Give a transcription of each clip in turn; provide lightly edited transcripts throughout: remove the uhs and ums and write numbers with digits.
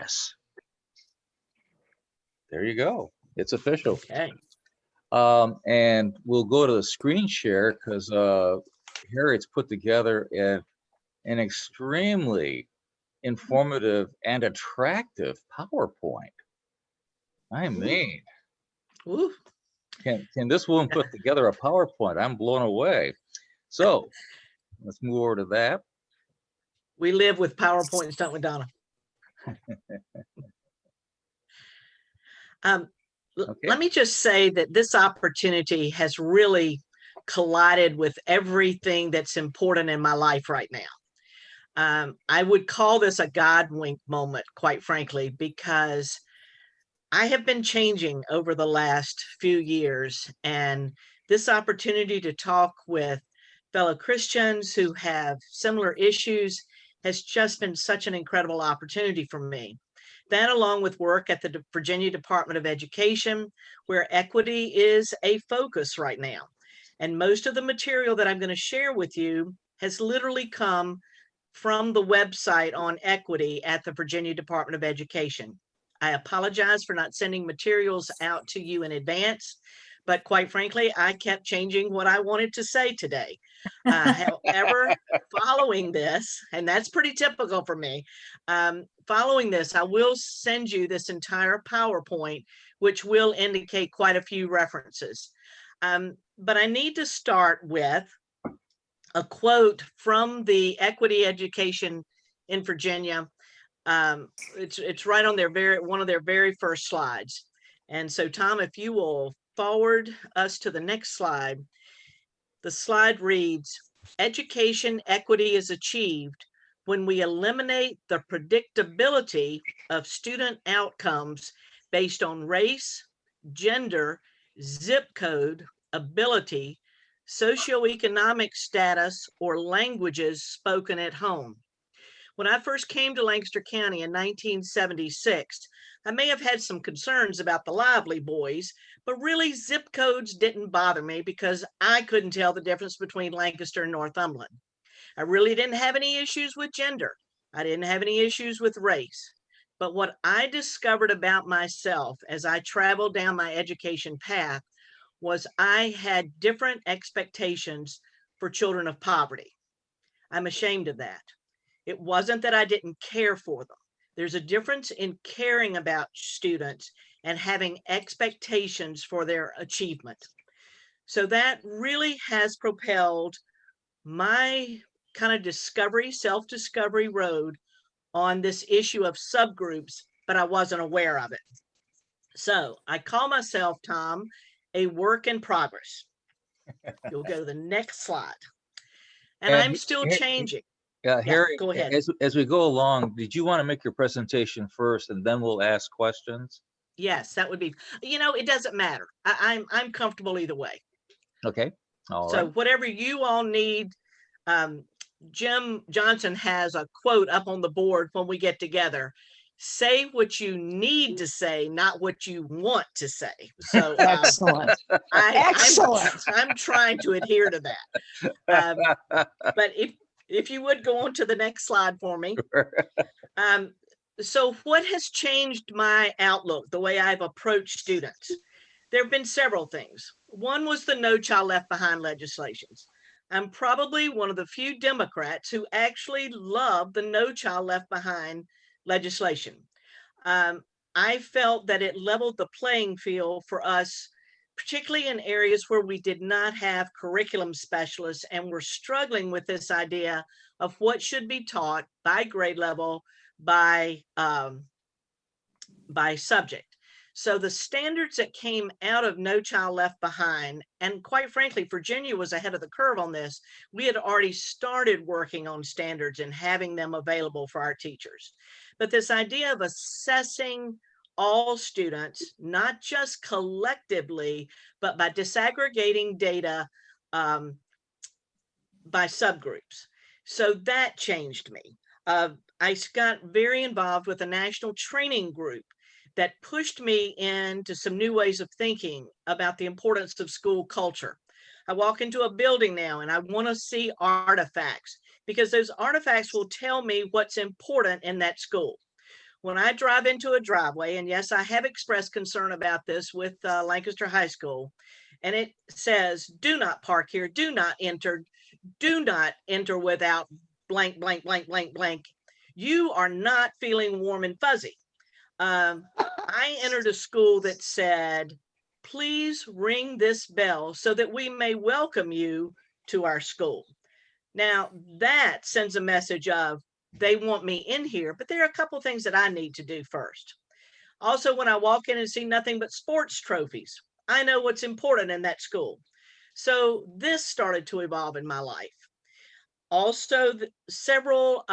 Yes. There you go. It's official. Okay. And we'll go to the screen share because Harriet's put together an extremely informative and attractive PowerPoint. I mean, Ooh. can this woman put together a PowerPoint? I'm blown away. So let's move over to that. We live with PowerPoints, don't we, Donna? Okay. Let me just say that this opportunity has really collided with everything that's important in my life right now. I would call this a God wink moment, quite frankly, because I have been changing over the last few years, and this opportunity to talk with fellow Christians who have similar issues has just been such an incredible opportunity for me. That, along with work at the Virginia Department of Education, where equity is a focus right now. And most of the material that I'm going to share with you has literally come from the website on equity at the Virginia Department of Education. I apologize for not sending materials out to you in advance, but quite frankly, I kept changing what I wanted to say today. However, following this, and that's pretty typical for me, following this, I will send you this entire PowerPoint, which will indicate quite a few references. But I need to start with a quote from the Equity Education in Virginia. It's right on their one of their very first slides. And so, Tom, if you will forward us to the next slide. The slide reads, education equity is achieved when we eliminate the predictability of student outcomes based on race, gender, zip code, ability, socioeconomic status, or languages spoken at home. When I first came to Lancaster County in 1976, I may have had some concerns about the Lively boys, but really zip codes didn't bother me because I couldn't tell the difference between Lancaster and Northumberland. I really didn't have any issues with gender. I didn't have any issues with race. But what I discovered about myself as I traveled down my education path was I had different expectations for children of poverty. I'm ashamed of that. It wasn't that I didn't care for them. There's a difference in caring about students and having expectations for their achievement. So that really has propelled my kind of discovery, self-discovery road on this issue of subgroups, but I wasn't aware of it. So I call myself, Tom, a work in progress. You'll go to the next slide. And I'm still changing. Harry, go ahead. As we go along, did you want to make your presentation first and then we'll ask questions? Yes, that would be, it doesn't matter. I'm comfortable either way. Okay. All so right. Whatever you all need, Jim Johnson has a quote up on the board when we get together. Say what you need to say, not what you want to say. So excellent. Excellent. I'm trying to adhere to that. But if you would go on to the next slide for me. So what has changed my outlook, the way I've approached students? There have been several things. One was the No Child Left Behind legislations. I'm probably one of the few Democrats who actually love the No Child Left Behind legislation. I felt that it leveled the playing field for us, particularly in areas where we did not have curriculum specialists and were struggling with this idea of what should be taught by grade level, by subject. So the standards that came out of No Child Left Behind, and quite frankly, Virginia was ahead of the curve on this. We had already started working on standards and having them available for our teachers. But this idea of assessing all students, not just collectively, but by disaggregating data by subgroups. So that changed me. I got very involved with a national training group that pushed me into some new ways of thinking about the importance of school culture. I walk into a building now and I want to see artifacts because those artifacts will tell me what's important in that school. when I drive into a driveway, and yes, I have expressed concern about this with Lancaster High School, and it says, do not park here, do not enter without blank, blank, blank, blank, blank. You are not feeling warm and fuzzy. I entered a school that said, please ring this bell so that we may welcome you to our school. Now that sends a message of they want me in here, but there are a couple things that I need to do first. Also, when I walk in and see nothing but sports trophies, I know what's important in that school. So this started to evolve in my life. Also, several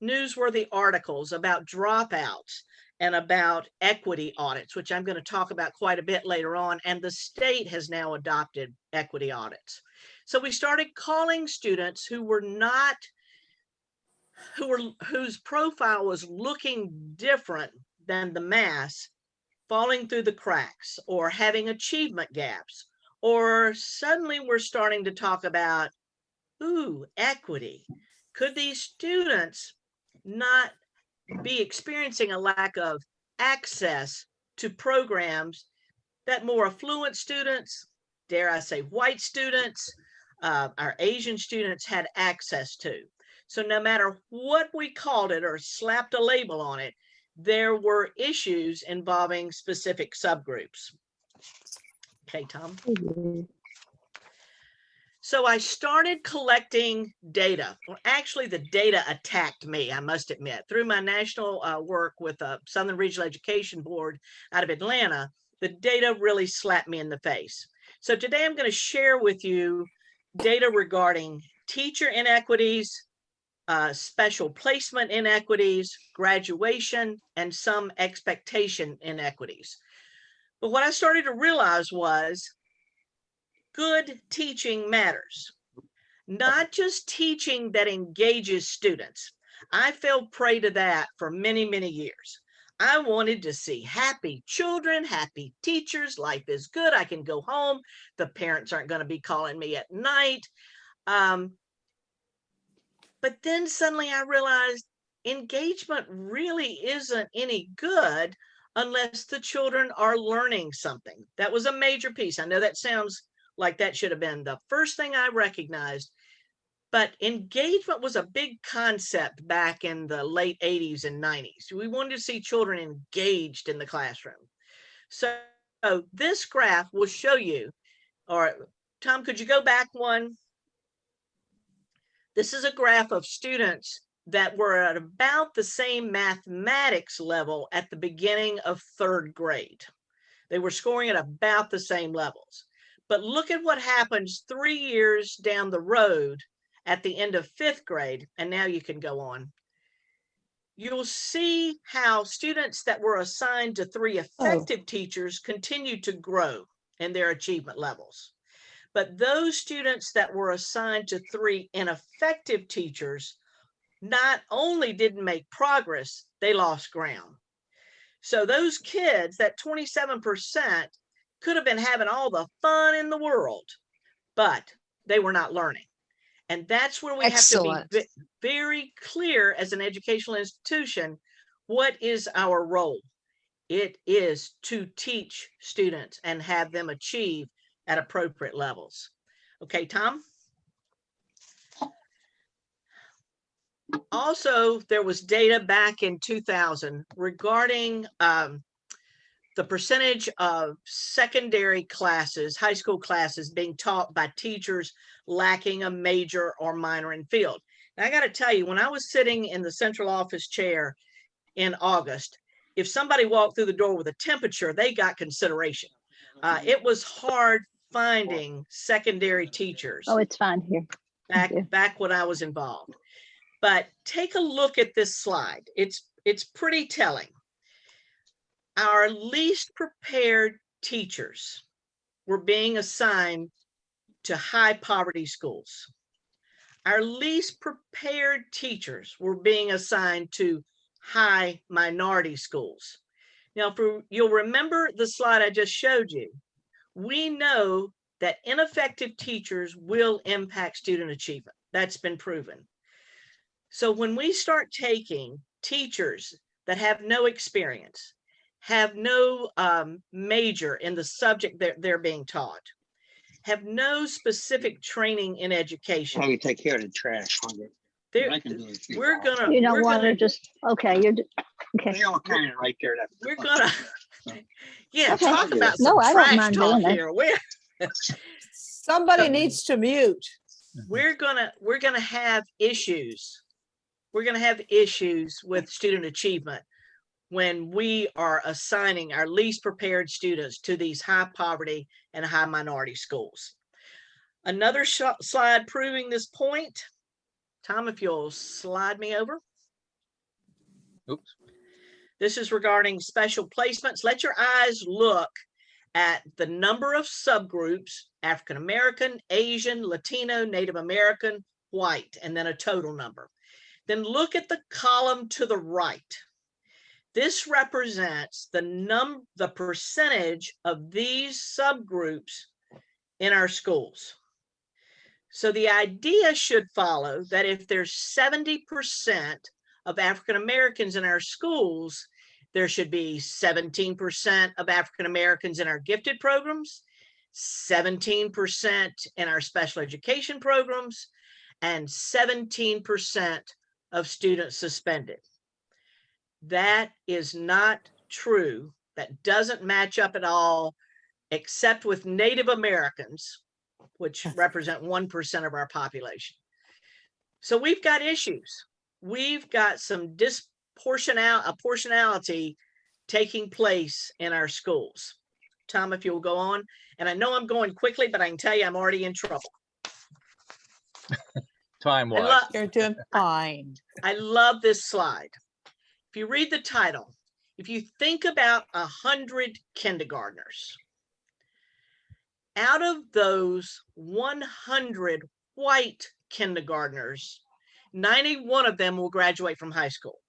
newsworthy articles about dropouts and about equity audits, which I'm going to talk about quite a bit later on. And the state has now adopted equity audits. So we started calling students who were not, whose profile was looking different than the mass, falling through the cracks or having achievement gaps, or suddenly we're starting to talk about, ooh, equity. Could these students not be experiencing a lack of access to programs that more affluent students, dare I say white students, our Asian students had access to? So no matter what we called it or slapped a label on it, there were issues involving specific subgroups. Okay, Tom. So I started collecting data. Well, actually, the data attacked me, I must admit. Through my national work with the Southern Regional Education Board out of Atlanta, the data really slapped me in the face. So today I'm going to share with you data regarding teacher inequities, special placement inequities, graduation, and some expectation inequities. But what I started to realize was good teaching matters, not just teaching that engages students. I fell prey to that for many, many years. I wanted to see happy children, happy teachers. Life is good. I can go home. The parents aren't going to be calling me at night. But then suddenly I realized engagement really isn't any good unless the children are learning something. That was a major piece. I know that sounds like that should have been the first thing I recognized, but engagement was a big concept back in the late 80s and 90s. We wanted to see children engaged in the classroom. So this graph will show you, or Tom, could you go back one? This is a graph of students that were at about the same mathematics level at the beginning of third grade. They were scoring at about the same levels. But look at what happens 3 years down the road at the end of fifth grade. And now you can go on. You'll see how students that were assigned to 3 effective teachers continue to grow in their achievement levels. But those students that were assigned to 3 ineffective teachers not only didn't make progress, they lost ground. So those kids, that 27%, could have been having all the fun in the world, but they were not learning. And that's where we have to be very clear as an educational institution. What is our role? It is to teach students and have them achieve at appropriate levels. Okay, Tom? Also, there was data back in 2000 regarding the percentage of secondary classes, high school classes being taught by teachers lacking a major or minor in field. And I got to tell you, when I was sitting in the central office chair in August, if somebody walked through the door with a temperature, they got consideration. It was hard finding secondary teachers. Oh, it's fine here. Back when I was involved. But take a look at this slide. It's pretty telling. Our least prepared teachers were being assigned to high poverty schools. Our least prepared teachers were being assigned to high minority schools. Now, you'll remember the slide I just showed you. We know that ineffective teachers will impact student achievement. That's been proven. So when we start taking teachers that have no experience, have no major in the subject that they're being taught, have no specific training in education. How we take care of the trash. I can do it too. We're gonna, You don't we're want to gonna, just, okay, okay. They all kind of right there. we're gonna, yeah, Okay. talk about some No, I don't trash mind talk doing that. here. Somebody needs to mute. We're gonna have issues. We're gonna have issues with student achievement when we are assigning our least prepared students to these high poverty and high minority schools. Another slide proving this point. Tom, if you'll slide me over. Oops. This is regarding special placements. Let your eyes look at the number of subgroups: African American, Asian, Latino, Native American, white, and then a total number. Then look at the column to the right. This represents the percentage of these subgroups in our schools. So the idea should follow that if there's 70% of African Americans in our schools, there should be 17% of African Americans in our gifted programs, 17% in our special education programs, and 17% of students suspended. That is not true. That doesn't match up at all, except with Native Americans, which represent 1% of our population. So we've got issues. We've got some proportionality taking place in our schools. Tom, if you'll go on. And I know I'm going quickly, but I can tell you I'm already in trouble. Time-wise. You're doing fine. I love this slide. If you read the title, if you think about 100 kindergartners, out of those 100 white kindergartners, 91 of them will graduate from high school.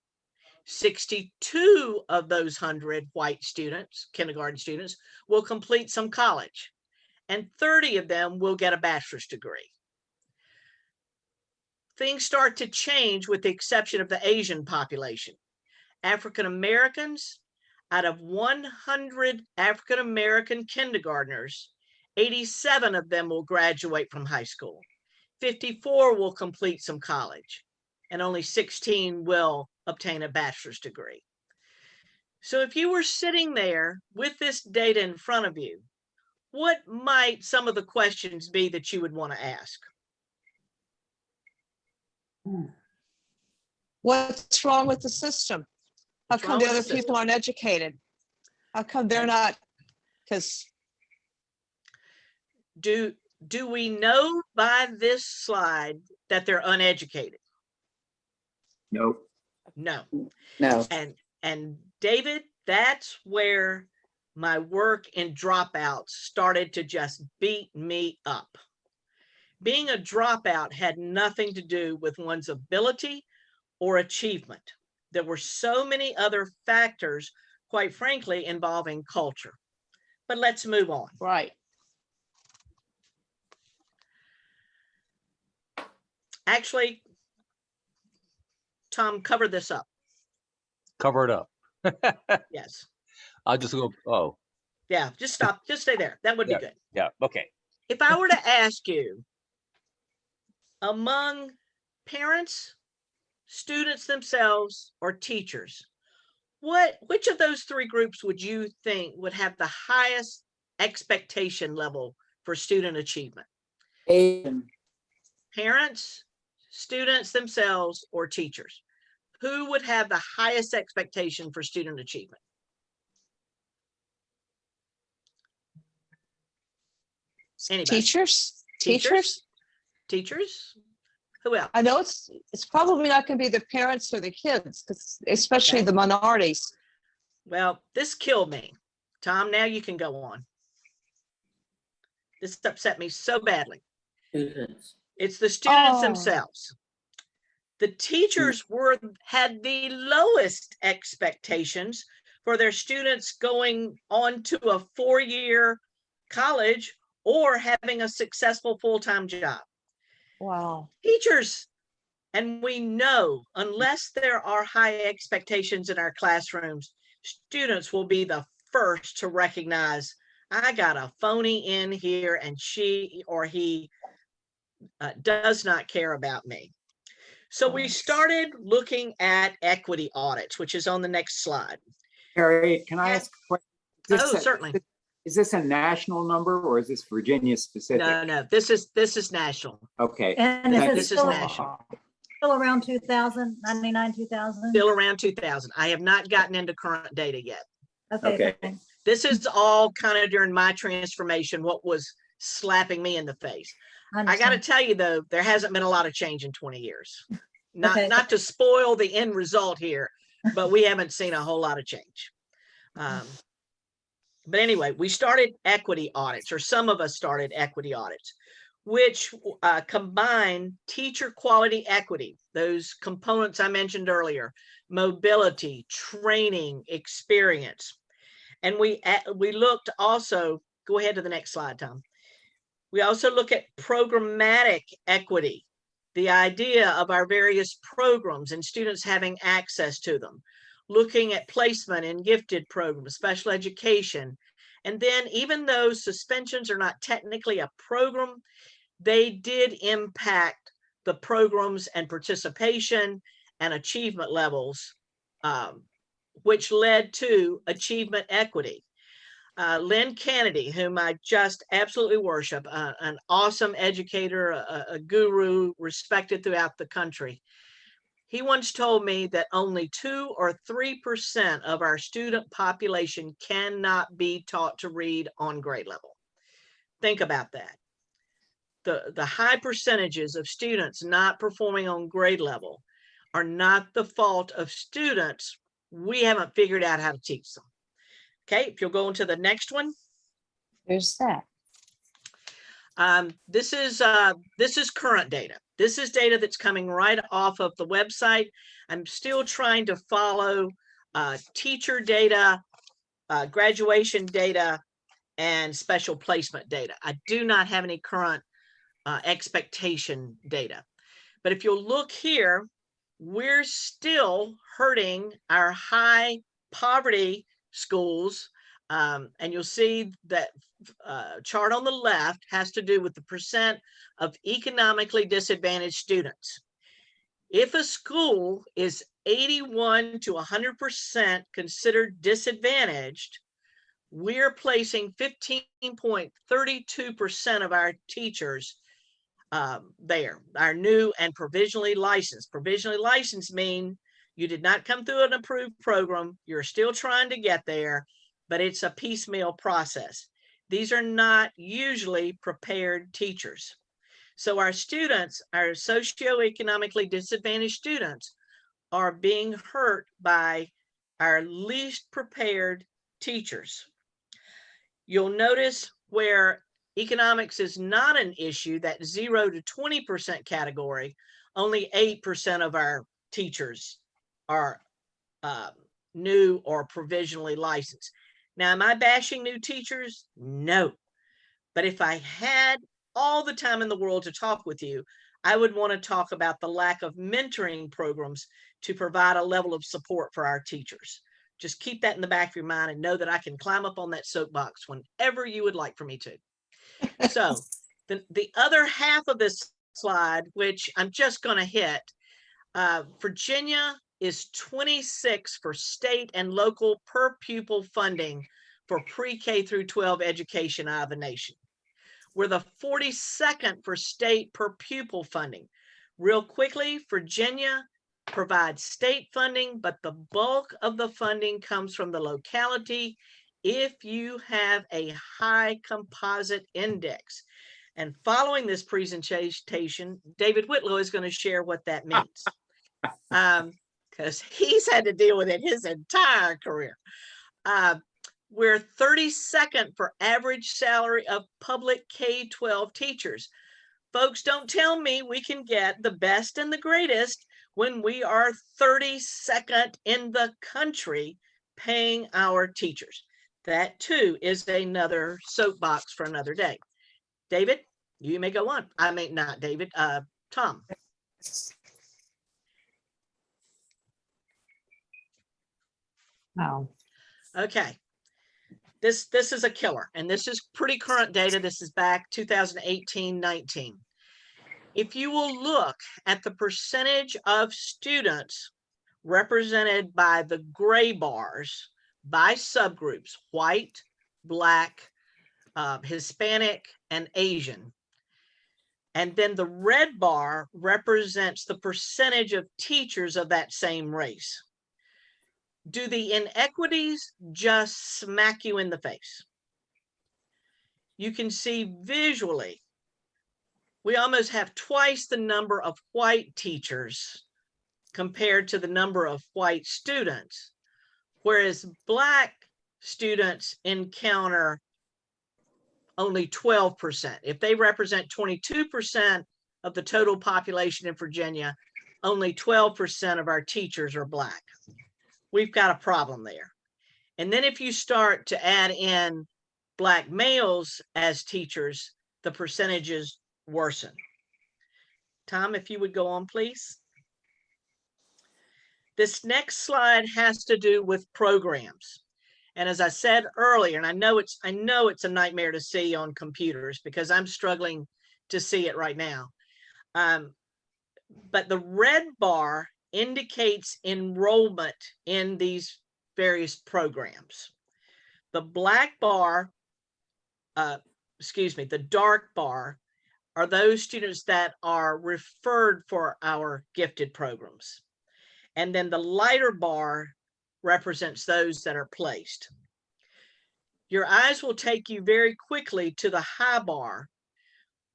62 of those 100 white students, kindergarten students, will complete some college, and 30 of them will get a bachelor's degree. Things start to change with the exception of the Asian population. African Americans, out of 100 African American kindergartners, 87 of them will graduate from high school. 54 will complete some college, and only 16 will obtain a bachelor's degree. So if you were sitting there with this data in front of you, what might some of the questions be that you would want to ask? What's wrong with the system? How What's come wrong the with other the people aren't educated? How come they're not? Because Do we know by this slide that they're uneducated? Nope. No. No. And David, that's where my work in dropouts started to just beat me up. Being a dropout had nothing to do with one's ability or achievement. There were so many other factors, quite frankly, involving culture. But let's move on. right. Actually, Tom, cover this up. Cover it up. Yes. I'll just go, oh, Yeah, just stop. Just stay there. That would be good. yeah, okay. If I were to ask you, among parents, students themselves, or teachers, which of those three groups would you think would have the highest expectation level for student achievement? Parents, students themselves, or teachers? Who would have the highest expectation for student achievement? Anybody? Teachers? Who else? I know it's probably not going to be the parents or the kids, because especially Okay. the minorities. Well, this killed me. Tom, now you can go on. This upset me so badly. It's the students Oh. themselves. The teachers had the lowest expectations for their students going on to a 4-year college or having a successful full-time job. Wow. Teachers And we know unless there are high expectations in our classrooms, students will be the first to recognize I got a phony in here and she or he does not care about me. So we started looking at equity audits, which is on the next slide. Harriet, can I ask a question? Oh, certainly. Is this a national number or is this Virginia specific? No, this is national. Okay. And This is national. Still around 2000, 99, 2000? Still around 2000. I have not gotten into current data yet. Okay. Fine. This is all kind of during my transformation, what was slapping me in the face. I got to tell you, though, there hasn't been a lot of change in 20 years. Not to spoil the end result here, but we haven't seen a whole lot of change. But anyway, we started equity audits, or some of us started equity audits, which combine teacher quality equity, those components I mentioned earlier, mobility, training, experience. And we looked also, go ahead to the next slide, Tom. We also look at programmatic equity, the idea of our various programs and students having access to them, looking at placement in gifted programs, special education. And then even though suspensions are not technically a program, they did impact the programs and participation and achievement levels, which led to achievement equity. Lynn Kennedy, whom I just absolutely worship, an awesome educator, a guru respected throughout the country. He once told me that only 2 or 3% of our student population cannot be taught to read on grade level. Think about that. The high percentages of students not performing on grade level are not the fault of students. We haven't figured out how to teach them. Okay, if you'll go into the next one. There's that. This is current data. This is data that's coming right off of the website. I'm still trying to follow teacher data, graduation data, and special placement data. I do not have any current expectation data. But if you'll look here, we're still hurting our high poverty schools. And you'll see that chart on the left has to do with the percent of economically disadvantaged students. If a school is 81 to 100% considered disadvantaged, we're placing 15.32% of our teachers there, our new and provisionally licensed. Provisionally licensed mean you did not come through an approved program, you're still trying to get there, but it's a piecemeal process. These are not usually prepared teachers. So our students, our socioeconomically disadvantaged students, are being hurt by our least prepared teachers. You'll notice where economics is not an issue, that 0 to 20% category, only 8% of our teachers are new or provisionally licensed. Now, am I bashing new teachers? No. But if I had all the time in the world to talk with you, I would want to talk about the lack of mentoring programs to provide a level of support for our teachers. Just keep that in the back of your mind and know that I can climb up on that soapbox whenever you would like for me to. So the other half of this slide, which I'm just going to hit, Virginia is 26 for state and local per pupil funding for pre-K through 12 education out of the nation. We're the 42nd for state per pupil funding. Real quickly, Virginia provides state funding, but the bulk of the funding comes from the locality if you have a high composite index. And following this presentation, David Whitlow is going to share what that means. Because he's had to deal with it his entire career. We're 32nd for average salary of public K-12 teachers. Folks, don't tell me we can get the best and the greatest when we are 32nd in the country paying our teachers. That too is another soapbox for another day. David, you may go on. I mean, not David, Tom. Wow. Okay. This is a killer, and this is pretty current data. This is back 2018-19. If you will look at the percentage of students represented by the gray bars by subgroups, white, Black, Hispanic, and Asian. And then the red bar represents the percentage of teachers of that same race. Do the inequities just smack you in the face? You can see visually, we almost have twice the number of white teachers compared to the number of white students, whereas Black students encounter only 12%. If they represent 22% of the total population in Virginia, only 12% of our teachers are Black. We've got a problem there. And then if you start to add in Black males as teachers, the percentages worsen. Tom, if you would go on, please. This next slide has to do with programs. And as I said earlier, and I know it's a nightmare to see on computers because I'm struggling to see it right now. But the red bar indicates enrollment in these various programs. The black bar, the dark bar are those students that are referred for our gifted programs. And then the lighter bar represents those that are placed. Your eyes will take you very quickly to the high bar,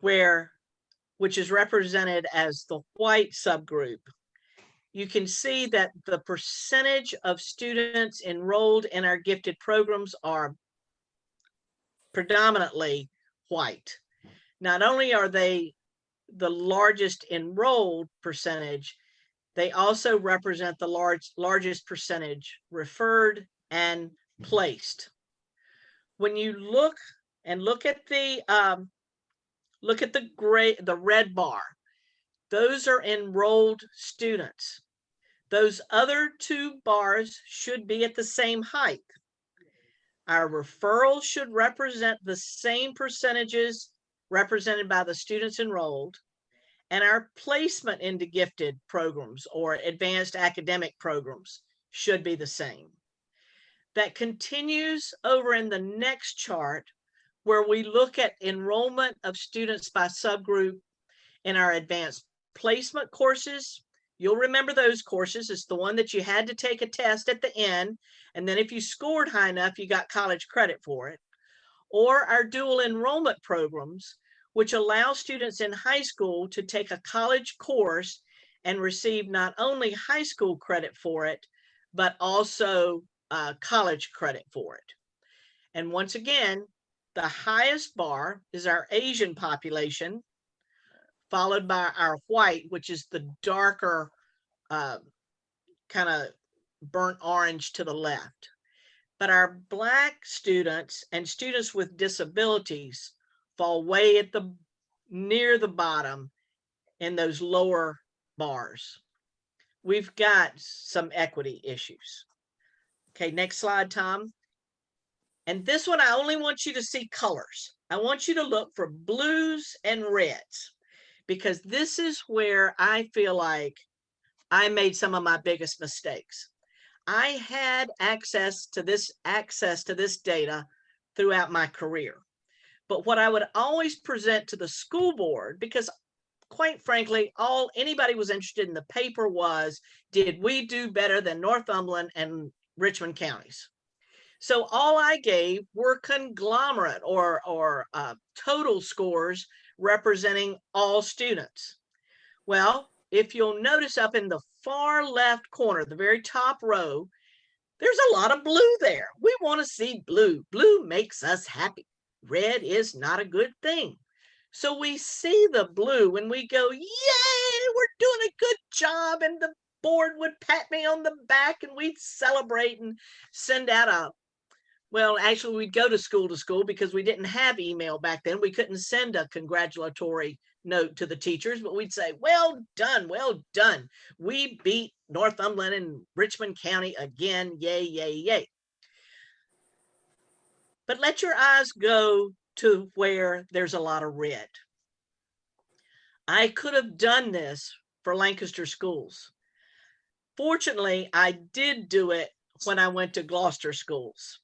which is represented as the white subgroup. You can see that the percentage of students enrolled in our gifted programs are predominantly white. Not only are they the largest enrolled percentage, they also represent the largest percentage referred and placed. When you look at the red bar, those are enrolled students. Those other two bars should be at the same height. Our referrals should represent the same percentages represented by the students enrolled, and our placement into gifted programs or advanced academic programs should be the same. That continues over in the next chart where we look at enrollment of students by subgroup in our advanced placement courses. You'll remember those courses. It's the one that you had to take a test at the end, and then if you scored high enough, you got college credit for it. Or our dual enrollment programs, which allow students in high school to take a college course and receive not only high school credit for it, but also college credit for it. And once again, the highest bar is our Asian population, followed by our white, which is the darker kind of burnt orange to the left. But our Black students and students with disabilities fall way at near the bottom in those lower bars. We've got some equity issues. Okay, next slide, Tom. And this one, I only want you to see colors. I want you to look for blues and reds, because this is where I feel like I made some of my biggest mistakes. I had access to this data throughout my career. But what I would always present to the school board, because quite frankly, all anybody was interested in the paper was, did we do better than Northumberland and Richmond counties? So all I gave were conglomerate or total scores representing all students. Well, if you'll notice up in the far left corner, the very top row, there's a lot of blue there. We want to see blue. Blue makes us happy. Red is not a good thing. So we see the blue and we go, yay, we're doing a good job. And the board would pat me on the back and we'd celebrate and send out actually we'd go to school because we didn't have email back then. We couldn't send a congratulatory note to the teachers, but we'd say, well done, well done. We beat Northumberland and Richmond County again, yay, yay, yay. But let your eyes go to where there's a lot of red. I could have done this for Lancaster schools. Fortunately, I did do it when I went to Gloucester schools.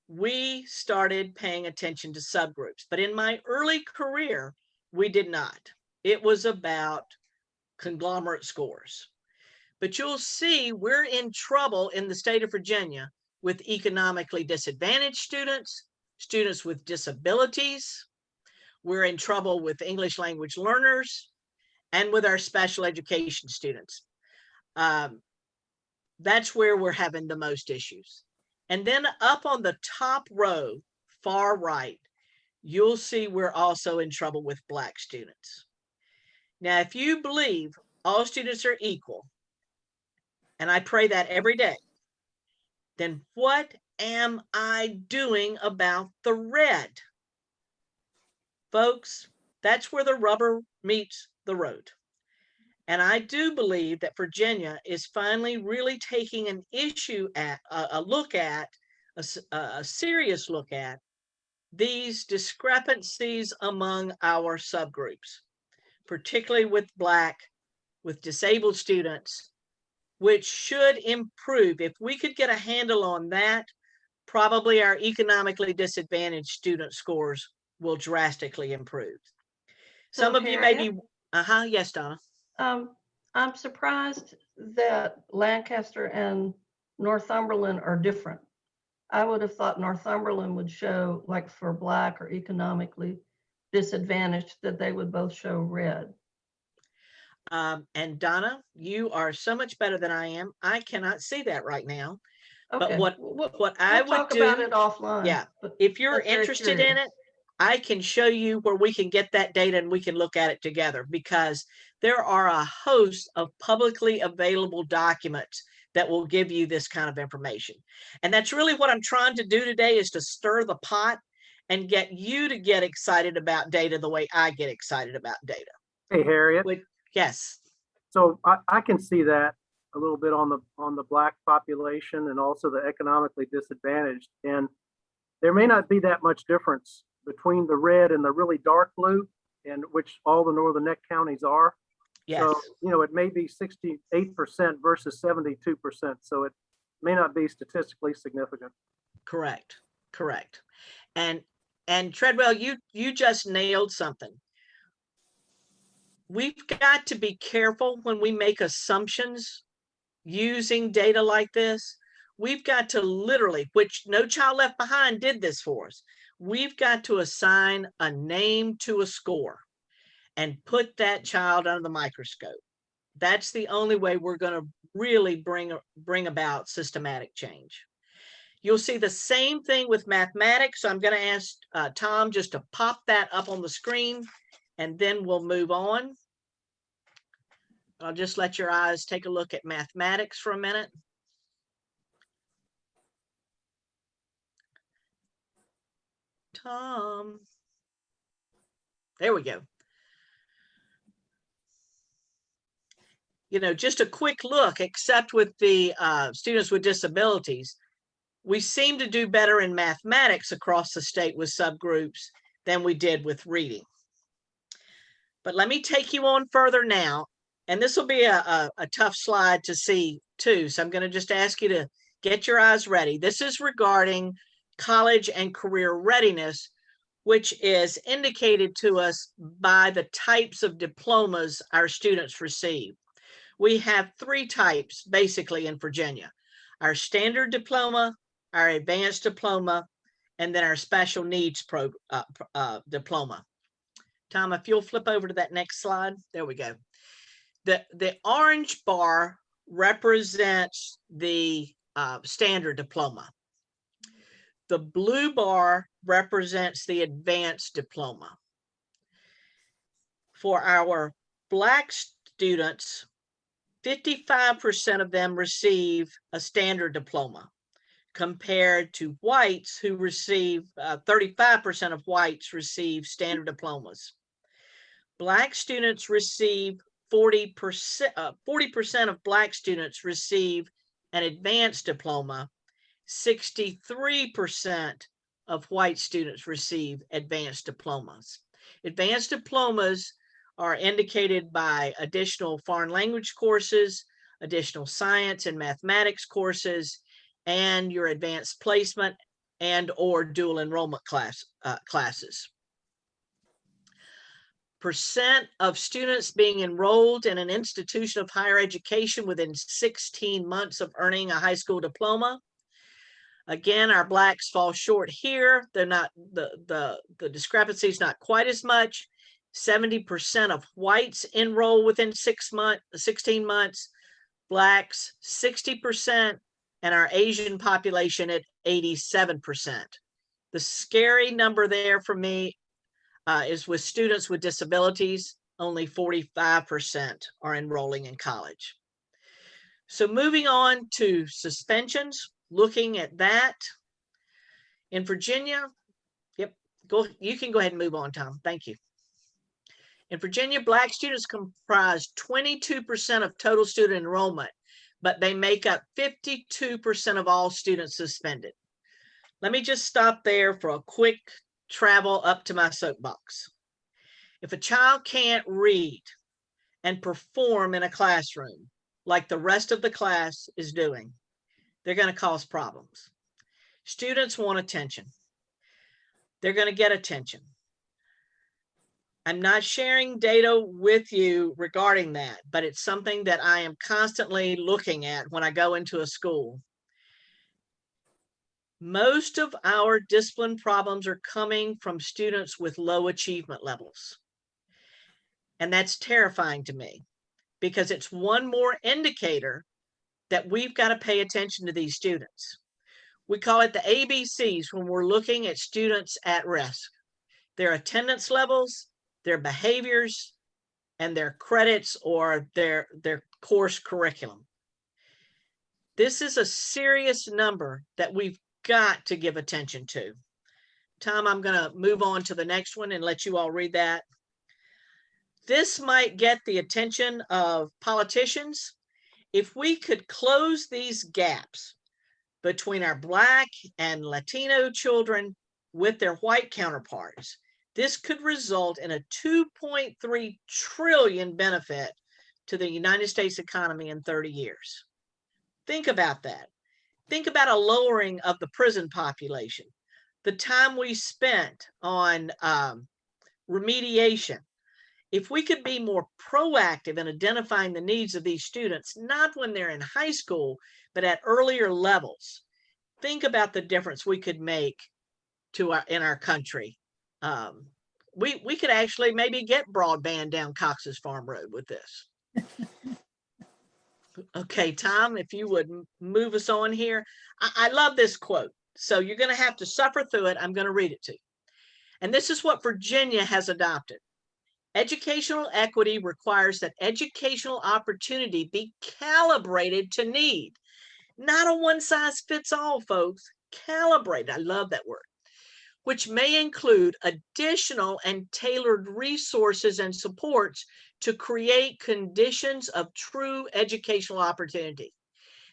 We started paying attention to subgroups, but in my early career, we did not. It was about conglomerate scores. But you'll see we're in trouble in the state of Virginia with economically disadvantaged students, students with disabilities. We're in trouble with English language learners and with our special education students. That's where we're having the most issues. And then up on the top row, far right, you'll see we're also in trouble with Black students. Now, if you believe all students are equal, and I pray that every day, then what am I doing about the red? Folks, that's where the rubber meets the road. And I do believe that Virginia is finally really taking an issue at a serious look at these discrepancies among our subgroups, particularly with Black, with disabled students, which should improve. If we could get a handle on that, probably our economically disadvantaged student scores will drastically improve. Some of you may be, yes, Donna. I'm surprised that Lancaster and Northumberland are different. I would have thought Northumberland would show, like for Black or economically disadvantaged, that they would both show red. And Donna, you are so much better than I am. I cannot see that right now. Okay. But what I would talk do, about it offline. Yeah, if you're interested in it, I can show you where we can get that data and we can look at it together, because there are a host of publicly available documents that will give you this kind of information. And that's really what I'm trying to do today, is to stir the pot and get you to get excited about data the way I get excited about data. Hey, Harriet. Yes. So I can see that a little bit on the Black population and also the economically disadvantaged. And there may not be that much difference between the red and the really dark blue, and which all the Northern Neck counties are. Yes. So, it may be 68% versus 72%. So it may not be statistically significant. Correct. And Treadwell, you just nailed something. We've got to be careful when we make assumptions using data like this. We've got to literally, which No Child Left Behind did this for us, we've got to assign a name to a score and put that child under the microscope. That's the only way we're going to really bring about systematic change. You'll see the same thing with mathematics. So I'm going to ask Tom just to pop that up on the screen, and then we'll move on. I'll just let your eyes take a look at mathematics for a minute. Tom. There we go. Just a quick look, except with the students with disabilities, we seem to do better in mathematics across the state with subgroups than we did with reading. But let me take you on further now, and this will be a tough slide to see too. So I'm going to just ask you to get your eyes ready. This is regarding college and career readiness, which is indicated to us by the types of diplomas our students receive. We have three types basically in Virginia: our standard diploma, our advanced diploma, and then our special needs diploma. Tom, if you'll flip over to that next slide. There we go. The orange bar represents the standard diploma. The blue bar represents the advanced diploma. For our Black students, 55% of them receive a standard diploma, compared to whites who receive 35% of whites receive standard diplomas. Black students receive 40%, 40% of Black students receive an advanced diploma. 63% of white students receive advanced diplomas. Advanced diplomas are indicated by additional foreign language courses, additional science and mathematics courses, and your advanced placement and or dual enrollment classes. Percent of students being enrolled in an institution of higher education within 16 months of earning a high school diploma. Again, our Blacks fall short here. They're not, the discrepancy is not quite as much. 70% of whites enroll within 16 months, Blacks 60%, and our Asian population at 87%. The scary number there for me is with students with disabilities, only 45% are enrolling in college. So moving on to suspensions, looking at that. In Virginia, yep, you can go ahead and move on, Tom. Thank you. In Virginia, Black students comprise 22% of total student enrollment, but they make up 52% of all students suspended. Let me just stop there for a quick travel up to my soapbox. If a child can't read and perform in a classroom like the rest of the class is doing, they're going to cause problems. Students want attention. They're going to get attention. I'm not sharing data with you regarding that, but it's something that I am constantly looking at when I go into a school. Most of our discipline problems are coming from students with low achievement levels. And that's terrifying to me because it's one more indicator that we've got to pay attention to these students. We call it the ABCs when we're looking at students at risk. Their attendance levels, their behaviors, and their credits or their course curriculum. This is a serious number that we've got to give attention to. Tom, I'm going to move on to the next one and let you all read that. This might get the attention of politicians. If we could close these gaps between our Black and Latino children with their white counterparts, this could result in a 2.3 trillion benefit to the United States economy in 30 years. Think about that. Think about a lowering of the prison population, the time we spent on remediation. If we could be more proactive in identifying the needs of these students, not when they're in high school, but at earlier levels, think about the difference we could make in our country. We could actually maybe get broadband down Cox's Farm Road with this. Okay, Tom, if you would move us on here. I love this quote. So you're going to have to suffer through it. I'm going to read it to you. And this is what Virginia has adopted. Educational equity requires that educational opportunity be calibrated to need. Not a one-size-fits-all, folks. Calibrated. I love that word. Which may include additional and tailored resources and supports to create conditions of true educational opportunity.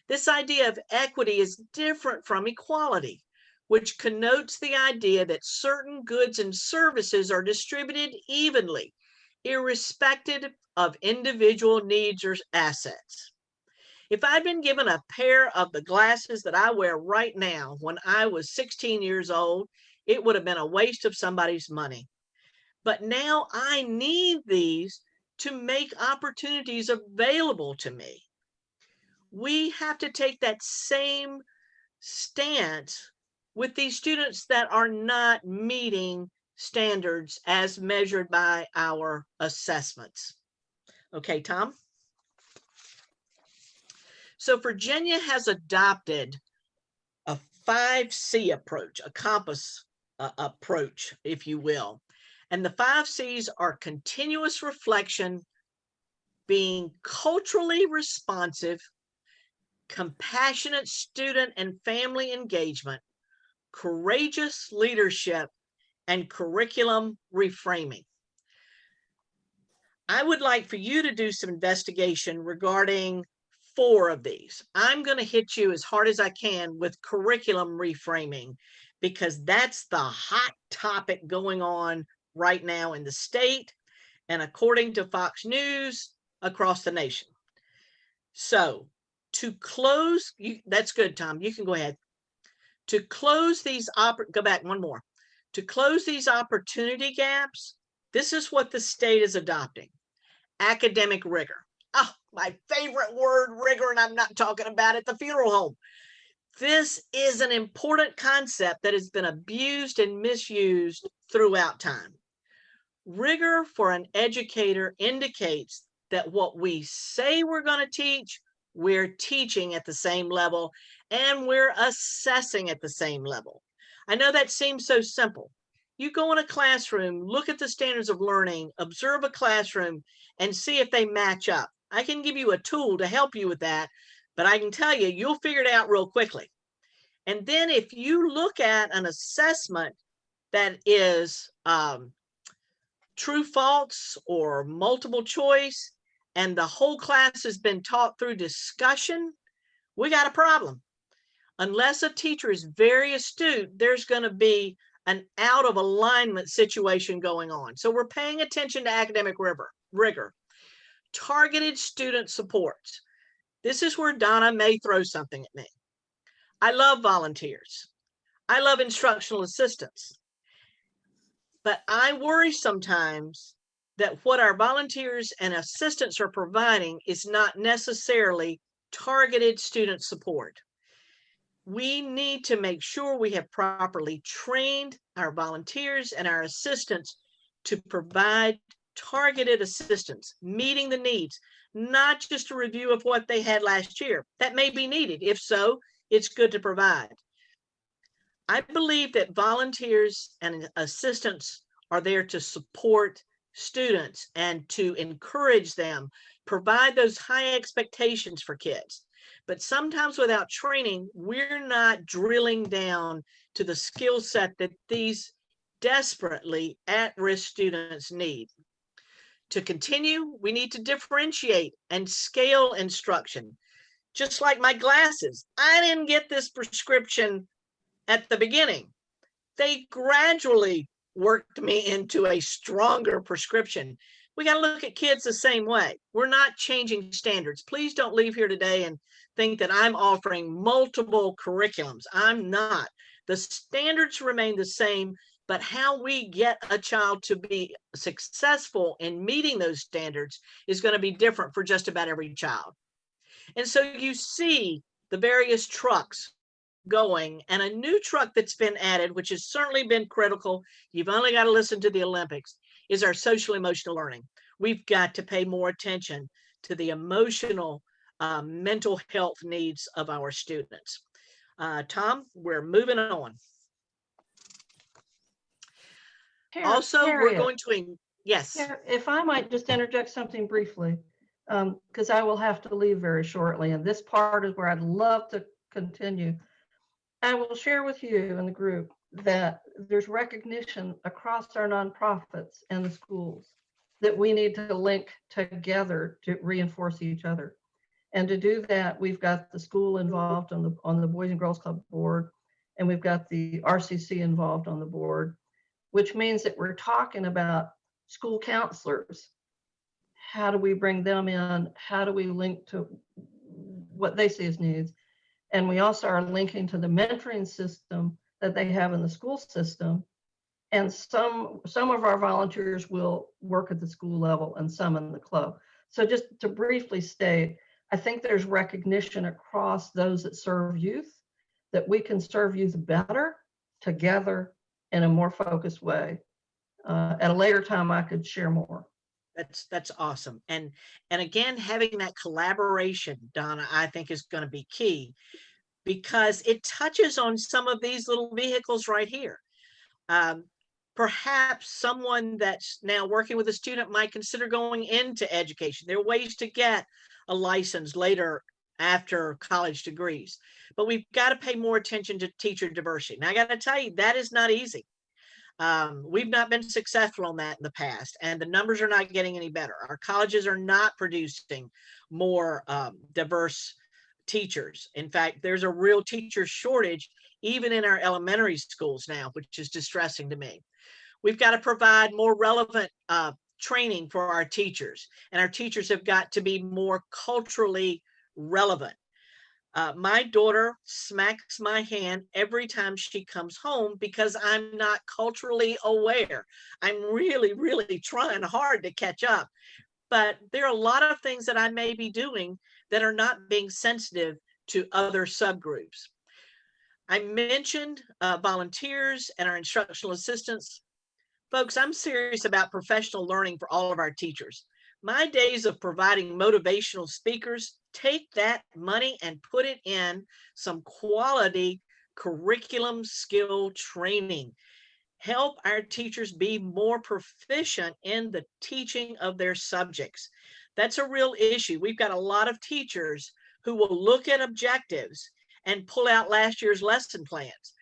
This idea of equity is different from equality, which connotes the idea that certain goods and services are distributed evenly, irrespective of individual needs or assets. If I'd been given a pair of the glasses that I wear right now when I was 16 years old, it would have been a waste of somebody's money. But now I need these to make opportunities available to me. We have to take that same stance with these students that are not meeting standards as measured by our assessments. Okay, Tom? So Virginia has adopted a 5C approach, a compass approach, if you will. And the 5 C's are continuous reflection, being culturally responsive, compassionate student and family engagement, courageous leadership, and curriculum reframing. I would like for you to do some investigation regarding 4 of these. I'm going to hit you as hard as I can with curriculum reframing, because that's the hot topic going on right now in the state and, according to Fox News, across the nation. So to close, that's good, Tom. You can go ahead. To close these, go back one more. To close these opportunity gaps, this is what the state is adopting: academic rigor. Oh, my favorite word, rigor, and I'm not talking about at the funeral home. This is an important concept that has been abused and misused throughout time. Rigor for an educator indicates that what we say we're going to teach, we're teaching at the same level, and we're assessing at the same level. I know that seems so simple. You go in a classroom, look at the standards of learning, observe a classroom, and see if they match up. I can give you a tool to help you with that, but I can tell you, you'll figure it out real quickly. And then if you look at an assessment that is true, false, or multiple choice, and the whole class has been taught through discussion, we got a problem. Unless a teacher is very astute, there's going to be an out of alignment situation going on. So we're paying attention to academic rigor. Targeted student supports. This is where Donna may throw something at me. I love volunteers. I love instructional assistants. But I worry sometimes that what our volunteers and assistants are providing is not necessarily targeted student support. We need to make sure we have properly trained our volunteers and our assistants to provide targeted assistance, meeting the needs, not just a review of what they had last year. That may be needed. If so, it's good to provide. I believe that volunteers and assistants are there to support students and to encourage them, provide those high expectations for kids. But sometimes without training, we're not drilling down to the skill set that these desperately at-risk students need. To continue, we need to differentiate and scale instruction. Just like my glasses, I didn't get this prescription at the beginning. They gradually worked me into a stronger prescription. We got to look at kids the same way. We're not changing standards. Please don't leave here today and think that I'm offering multiple curriculums. I'm not. The standards remain the same, but how we get a child to be successful in meeting those standards is going to be different for just about every child. And so you see the various trucks going, and a new truck that's been added, which has certainly been critical. You've only got to listen to the Olympics, is our social emotional learning. We've got to pay more attention to the emotional, mental health needs of our students. Tom, we're moving on. Also, we're going to, yes. If I might just interject something briefly, because I will have to leave very shortly, and this part is where I'd love to continue. I will share with you in the group that there's recognition across our nonprofits and the schools that we need to link together to reinforce each other. And to do that, we've got the school involved on the Boys and Girls Club board, and we've got the RCC involved on the board, which means that we're talking about school counselors. How do we bring them in? How do we link to what they see as needs? And we also are linking to the mentoring system that they have in the school system. And some of our volunteers will work at the school level and some in the club. So just to briefly state, I think there's recognition across those that serve youth that we can serve youth better together in a more focused way. At a later time, I could share more. That's awesome. And again, having that collaboration, Donna, I think is going to be key, because it touches on some of these little vehicles right here. Perhaps someone that's now working with a student might consider going into education. There are ways to get a license later after college degrees, but we've got to pay more attention to teacher diversity. Now, I got to tell you, that is not easy. We've not been successful on that in the past, and the numbers are not getting any better. Our colleges are not producing more diverse teachers. In fact, there's a real teacher shortage even in our elementary schools now, which is distressing to me. We've got to provide more relevant training for our teachers, and our teachers have got to be more culturally relevant. My daughter smacks my hand every time she comes home because I'm not culturally aware. I'm really, really trying hard to catch up. But there are a lot of things that I may be doing that are not being sensitive to other subgroups. I mentioned volunteers and our instructional assistants. Folks, I'm serious about professional learning for all of our teachers. My days of providing motivational speakers, take that money and put it in some quality curriculum skill training. Help our teachers be more proficient in the teaching of their subjects. That's a real issue. We've got a lot of teachers who will look at objectives and pull out last year's lesson plans.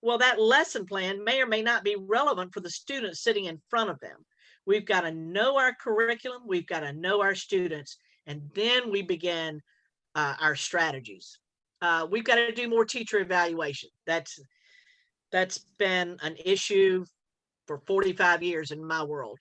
Well, that lesson plan may or may not be relevant for the students sitting in front of them. We've got to know our curriculum. We've got to know our students, and then we begin our strategies. We've got to do more teacher evaluation. That's been an issue for 45 years in my world.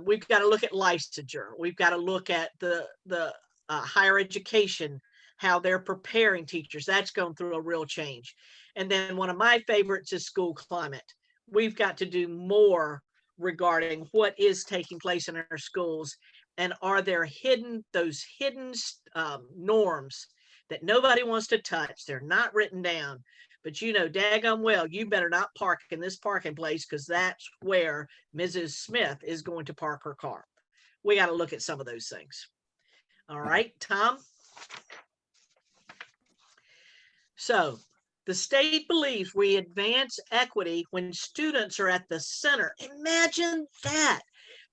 We've got to look at licensure. We've got to look at the higher education, how they're preparing teachers. That's going through a real change. And then one of my favorites is school climate. We've got to do more regarding what is taking place in our schools, and are there those hidden norms that nobody wants to touch. They're not written down, but you know daggone well you better not park in this parking place because that's where Mrs. Smith is going to park her car. We got to look at some of those things. All right, Tom. So the state believes we advance equity when students are at the center. Imagine that.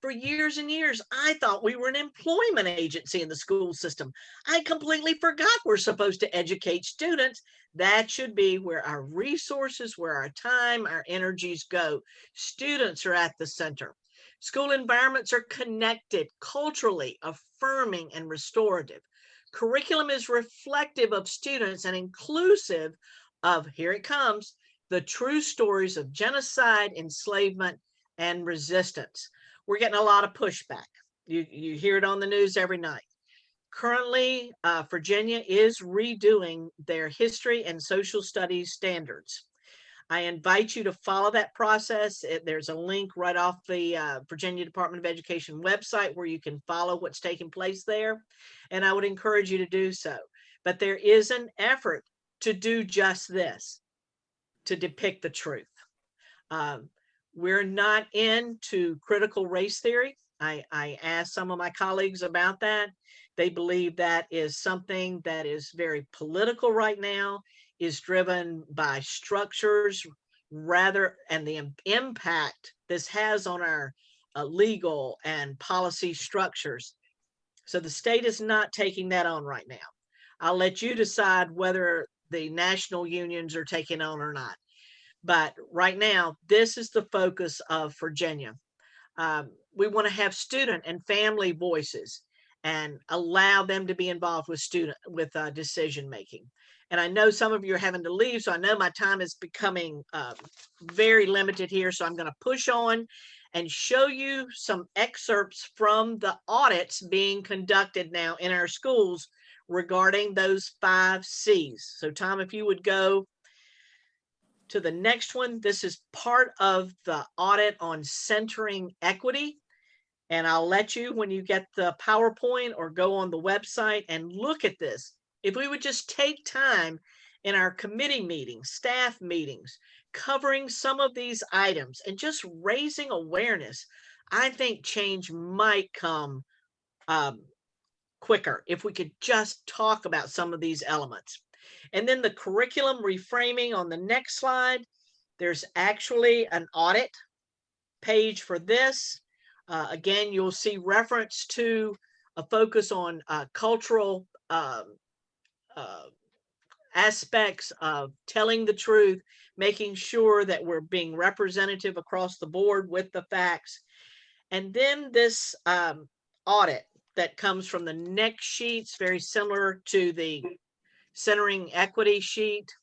For years and years, I thought we were an employment agency in the school system. I completely forgot we're supposed to educate students. That should be where our resources, where our time, our energies go. Students are at the center. School environments are connected, culturally affirming and restorative. Curriculum is reflective of students and inclusive of, here it comes, the true stories of genocide, enslavement, and resistance. We're getting a lot of pushback. You hear it on the news every night. Currently, Virginia is redoing their history and social studies standards. I invite you to follow that process. There's a link right off the Virginia Department of Education website where you can follow what's taking place there. And I would encourage you to do so. But there is an effort to do just this, to depict the truth. We're not into critical race theory. I asked some of my colleagues about that. They believe that is something that is very political right now, is driven by structures rather, and the impact this has on our legal and policy structures. So the state is not taking that on right now. I'll let you decide whether the national unions are taking on or not. But right now, this is the focus of Virginia. We want to have student and family voices and allow them to be involved with decision making. And I know some of you are having to leave, so I know my time is becoming very limited here. So I'm going to push on and show you some excerpts from the audits being conducted now in our schools regarding those 5 C's. So Tom, if you would go to the next one. This is part of the audit on centering equity. And I'll let you, when you get the PowerPoint, or go on the website and look at this. If we would just take time in our committee meetings, staff meetings, covering some of these items and just raising awareness, I think change might come quicker if we could just talk about some of these elements. And then the curriculum reframing on the next slide, there's actually an audit page for this. Again, you'll see reference to a focus on cultural aspects of telling the truth, making sure that we're being representative across the board with the facts. And then this audit that comes from the next sheets, very similar to the centering equity sheet.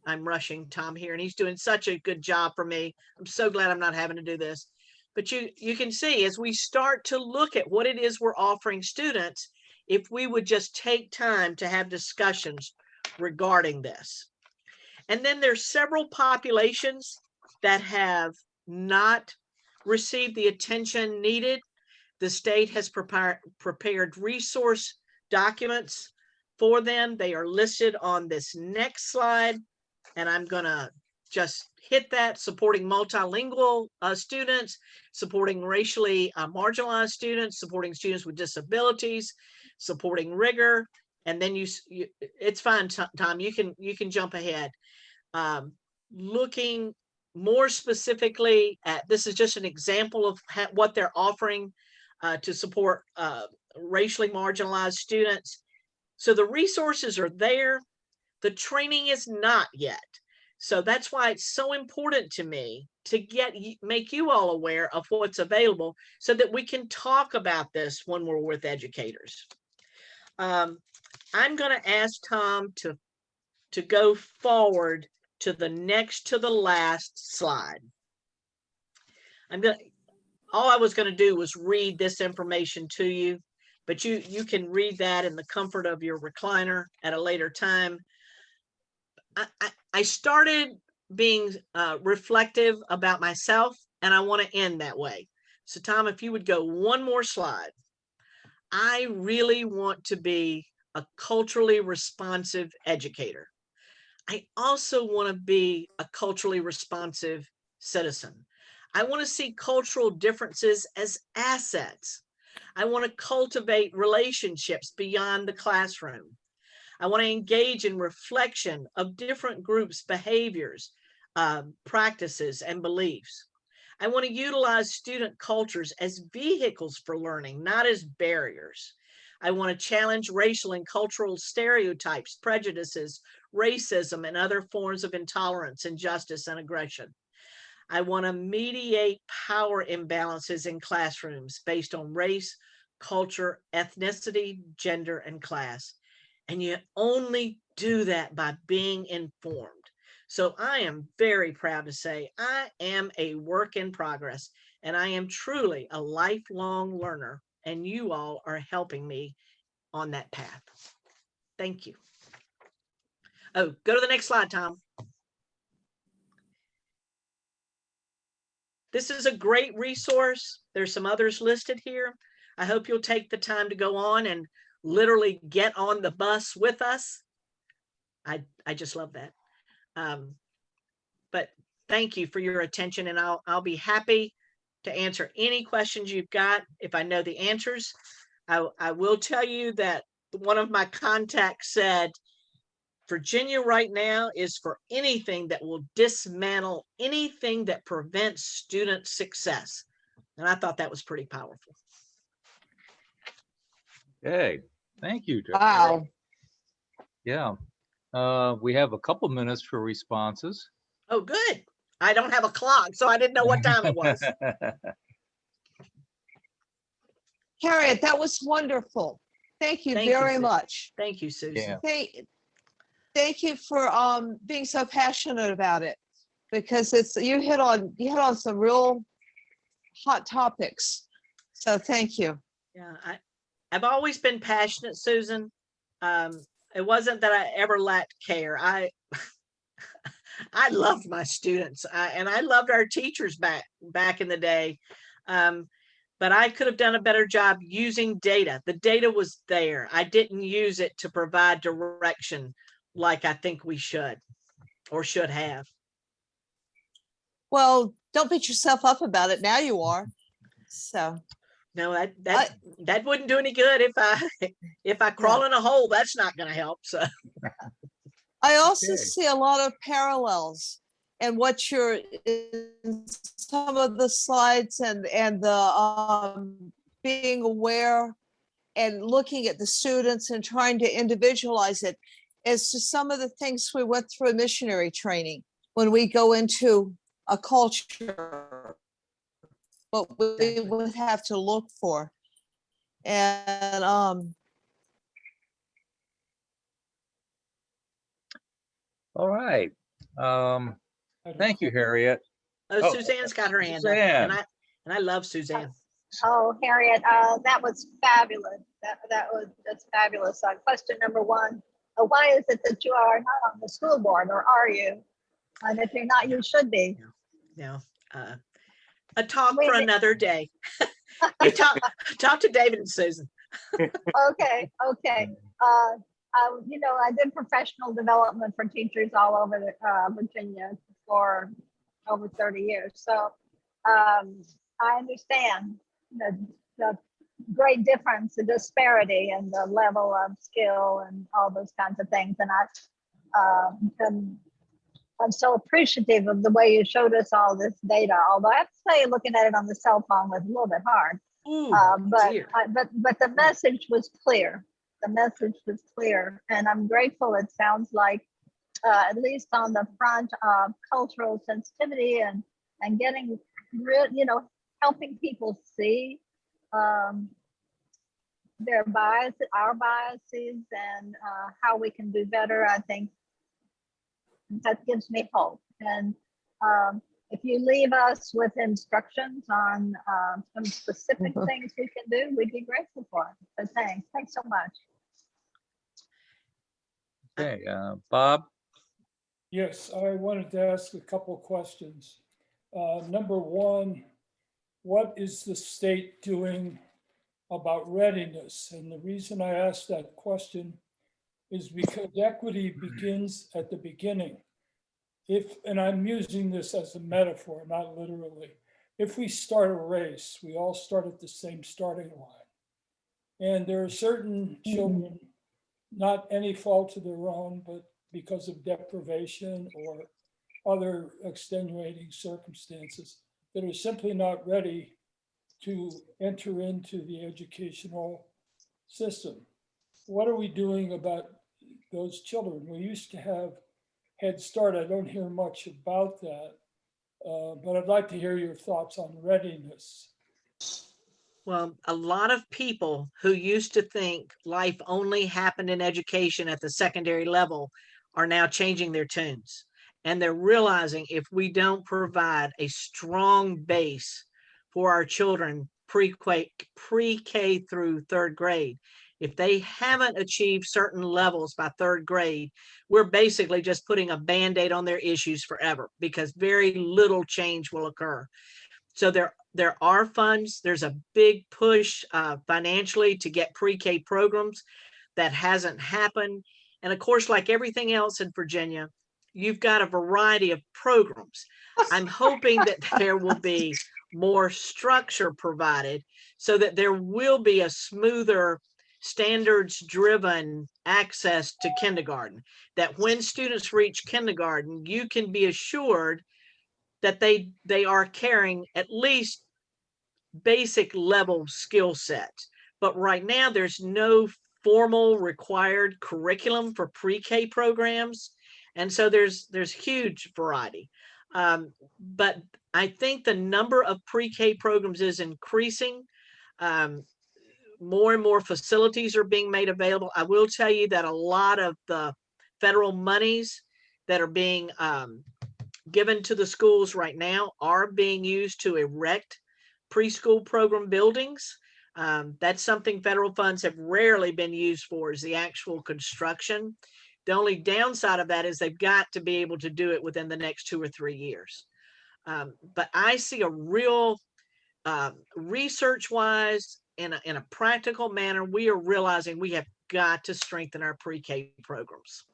I'm rushing Tom here, and he's doing such a good job for me. I'm so glad I'm not having to do this. But you can see as we start to look at what it is we're offering students, if we would just take time to have discussions regarding this. And then there's several populations that have not received the attention needed. The state has prepared resource documents for them. They are listed on this next slide, and I'm gonna just hit that: supporting multilingual students, supporting racially marginalized students, supporting students with disabilities, supporting rigor. And then it's fine, Tom, you can jump ahead. Looking more specifically at, this is just an example of what they're offering to support racially marginalized students. So the resources are there. The training is not yet. So that's why it's so important to me to make you all aware of what's available so that we can talk about this when we're with educators. I'm going to ask Tom to go forward to the next to the last slide. All I was going to do was read this information to you, but you can read that in the comfort of your recliner at a later time. I started being reflective about myself, and I want to end that way. So Tom, if you would go one more slide. I really want to be a culturally responsive educator. I also want to be a culturally responsive citizen. I want to see cultural differences as assets. I want to cultivate relationships beyond the classroom. I want to engage in reflection of different groups' behaviors, practices, and beliefs. I want to utilize student cultures as vehicles for learning, not as barriers. I want to challenge racial and cultural stereotypes, prejudices, racism, and other forms of intolerance, injustice, and aggression. I want to mediate power imbalances in classrooms based on race, culture, ethnicity, gender, and class. And you only do that by being informed. So I am very proud to say I am a work in progress, and I am truly a lifelong learner, and you all are helping me on that path. Thank you. Oh, go to the next slide, Tom. This is a great resource. There's some others listed here. I hope you'll take the time to go on and literally get on the bus with us. I just love that. But thank you for your attention, and I'll be happy to answer any questions you've got if I know the answers. I will tell you that one of my contacts said, Virginia right now is for anything that will dismantle anything that prevents student success. And I thought that was pretty powerful. Okay, thank you, Joe. Wow. Yeah, we have a couple minutes for responses. Oh, good. I don't have a clock, so I didn't know what time it was. Harriet, that was wonderful. Thank you Thank you, very Susan. much. Thank you, Susan. Yeah. Thank you for being so passionate about it, because you hit on some real hot topics. So thank you. Yeah, I've always been passionate, Susan. It wasn't that I ever lacked care. I loved my students, and I loved our teachers back in the day. But I could have done a better job using data. The data was there. I didn't use it to provide direction like I think we should or should have. Well, don't beat yourself up about it. Now you are. So no, that wouldn't do any good if I crawl in a hole. That's not going to help. So I also see a lot of parallels and what you're in some of the slides and the being aware and looking at the students and trying to individualize it. is just some of the things we went through in missionary training when we go into a culture, what we Exactly. would have to look for. And All right. Thank you, Harriet. Oh, Oh, Suzanne's got her hand up, Suzanne. and I love Suzanne. Oh, Harriet, that was fabulous. That was just fabulous. Question number one, why is it that you are not on the school board, or are you? And if you're not, you should be. Yeah. A talk Wait for a minute. another day. You talk to David and Susan. Okay. You know, I did professional development for teachers all over Virginia for over 30 years. So I understand the great difference, the disparity and the level of skill and all those kinds of things. And I'm so appreciative of the way you showed us all this data. Although I have to say, looking at it on the cell phone was a little bit hard. Ooh, dear. But the message was clear. The message was clear, and I'm grateful. It sounds like, at least on the front of cultural sensitivity and getting real, helping people see their biases, our biases, and how we can do better. I think that gives me hope. And if you leave us with instructions on some specific things we can do, we'd be grateful for it. So thanks so much. Okay, Bob. Yes, I wanted to ask a couple of questions. Number one, what is the state doing about readiness? And the reason I asked that question is because equity begins at the beginning. And I'm using this as a metaphor, not literally. If we start a race, we all start at the same starting line. And there are certain children, not any fault of their own, but because of deprivation or other extenuating circumstances, that are simply not ready to enter into the educational system. What are we doing about those children? We used to have Head Start. I don't hear much about that, but I'd like to hear your thoughts on readiness. Well, a lot of people who used to think life only happened in education at the secondary level are now changing their tunes. And they're realizing if we don't provide a strong base for our children pre-K through third grade, if they haven't achieved certain levels by third grade, we're basically just putting a Band-Aid on their issues forever, because very little change will occur. So there are funds. There's a big push financially to get pre-K programs. That hasn't happened. And of course, like everything else in Virginia, you've got a variety of programs. I'm hoping that there will be more structure provided so that there will be a smoother, standards-driven access to kindergarten, that when students reach kindergarten, you can be assured that they are carrying at least basic level skill sets. But right now, there's no formal required curriculum for pre-K programs. And so there's huge variety. But I think the number of pre-K programs is increasing. More and more facilities are being made available. I will tell you that a lot of the federal monies that are being given to the schools right now are being used to erect preschool program buildings. That's something federal funds have rarely been used for, is the actual construction. The only downside of that is they've got to be able to do it within the next 2 or 3 years. But I see a real research-wise, in a practical manner, we are realizing we have got to strengthen our pre-K programs.